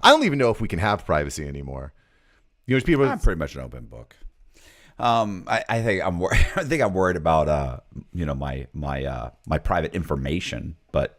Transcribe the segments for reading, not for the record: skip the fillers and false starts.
I don't even know if we can have privacy anymore. You know, people. I'm pretty much an open book. I think I think I'm worried about my private information, but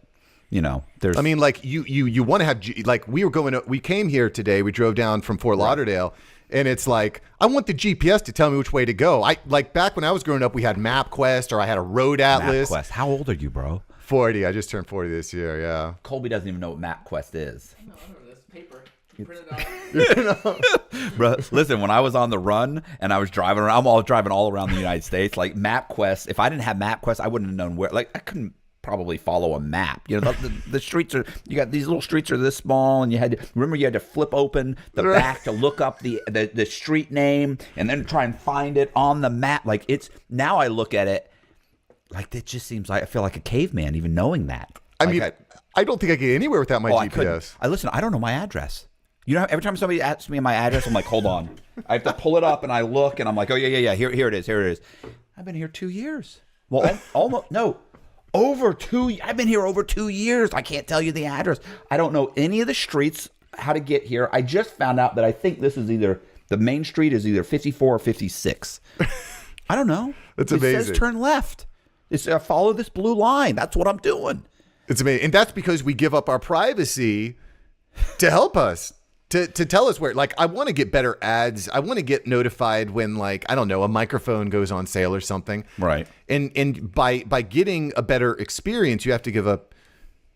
there's. I mean, like you want to have like we came here today. We drove down from Fort Lauderdale, and it's like I want the GPS to tell me which way to go. I like back when I was growing up, we had MapQuest or I had a road atlas. MapQuest. How old are you, bro? 40. I just turned 40 this year. Yeah. Colby doesn't even know what MapQuest is. No, I don't know. That's paper. Print it out. Bro, listen, when I was on the run and I was driving around, I'm all driving all around the United States. Like MapQuest, if I didn't have MapQuest, I wouldn't have known where. Like I couldn't probably follow a map. The streets are. You got these little streets are this small, and you had to flip open the back to look up the street name and then try and find it on the map. Like it's now I look at it, like it just seems like I feel like a caveman even knowing that. I mean, I don't think I get anywhere without my GPS. I don't know my address. Every time somebody asks me my address, I'm like, hold on. I have to pull it up and I look and I'm like, oh yeah. Here it is. I've been here 2 years. Well, almost no. I've been here over 2 years. I can't tell you the address. I don't know any of the streets, how to get here. I just found out that I think this is either the main street is either 54 or 56. I don't know. That's amazing. It says turn left. It's follow this blue line. That's what I'm doing. It's amazing. And that's because we give up our privacy to help us. To tell us where, like, I want to get better ads. I want to get notified when, like, I don't know, a microphone goes on sale or something. Right. And by getting a better experience, you have to give up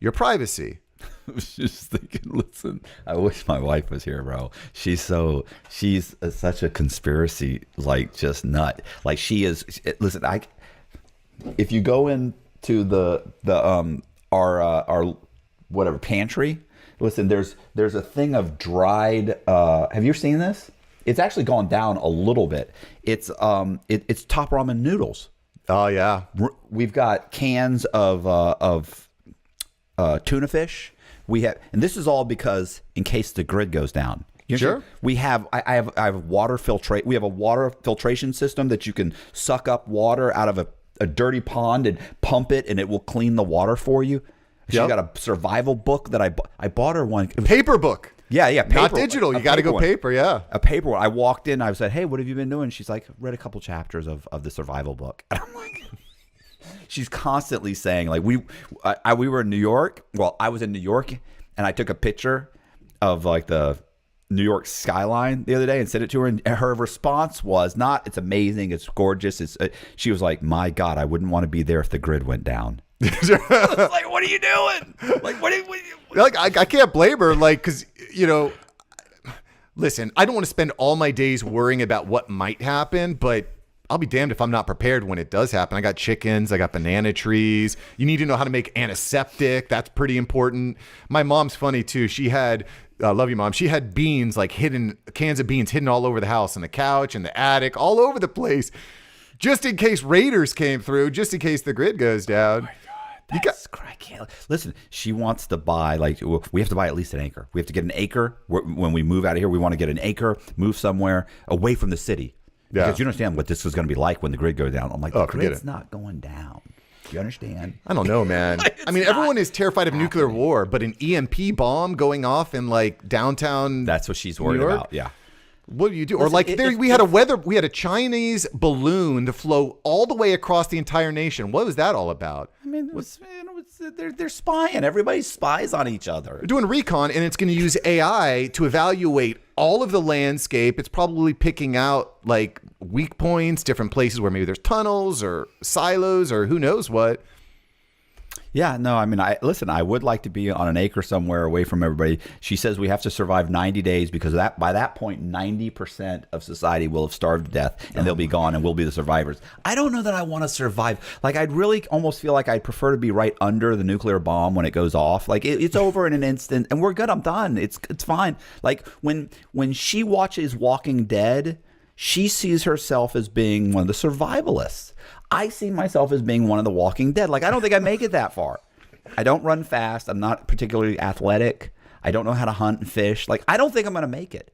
your privacy. I was just thinking, listen, I wish my wife was here, bro. She's such a conspiracy, like, just nut. Like, she is, listen, if you go into our whatever pantry, listen, there's a thing of dried. Have you seen this? It's actually gone down a little bit. It's top ramen noodles. Oh yeah. We've got cans of tuna fish. And this is all because in case the grid goes down. Sure. We have. I have water filtrate. We have a water filtration system that you can suck up water out of a dirty pond and pump it, and it will clean the water for you. She's got a survival book that I bought her one. Paper book. Yeah, paper. Not digital. You got to go paper, yeah. A paper one. I walked in. I said, hey, what have you been doing? She's like, read a couple chapters of the survival book. And I'm like, she's constantly saying, like, we were in New York. Well, I was in New York, and I took a picture of, like, the New York skyline the other day and sent it to her. And her response was not, it's amazing, it's gorgeous. She was like, my God, I wouldn't want to be there if the grid went down. I was like, what are you doing? Like, what are you like, I can't blame her, like, because, listen, I don't want to spend all my days worrying about what might happen, but I'll be damned if I'm not prepared when it does happen. I got chickens, I got banana trees. You need to know how to make antiseptic. That's pretty important. My mom's funny too. She had, love you, Mom. She had beans, like cans of beans hidden all over the house, on the couch, in the attic, all over the place, just in case raiders came through, just in case the grid goes down. That's cracky. Listen, she wants to buy, like, we have to buy at least an acre. We have to get an acre. When we move out of here, we want to get an acre, move somewhere away from the city. Yeah. Because you understand what this is going to be like when the grid goes down. I'm like, the grid's not going down. You understand? I don't know, man. I mean, everyone is terrified of nuclear war, but an EMP bomb going off in, like, downtown. That's what she's worried about. Yeah. What do you do? Or like we had a Chinese balloon to flow all the way across the entire nation. What was that all about? I mean, they're spying. Everybody spies on each other. They're doing recon, and it's going to use AI to evaluate all of the landscape. It's probably picking out, like, weak points, different places where maybe there's tunnels or silos or who knows what. Yeah, no, I mean, I would like to be on an acre somewhere away from everybody. She says we have to survive 90 days because by that point, 90% of society will have starved to death and they'll be gone and we'll be the survivors. I don't know that I want to survive. Like, I'd really almost feel like I'd prefer to be right under the nuclear bomb when it goes off. Like, it's over in an instant and we're good. I'm done. It's fine. Like, when she watches Walking Dead, she sees herself as being one of the survivalists. I see myself as being one of the Walking Dead. Like, I don't think I make it that far. I don't run fast. I'm not particularly athletic. I don't know how to hunt and fish. Like, I don't think I'm going to make it.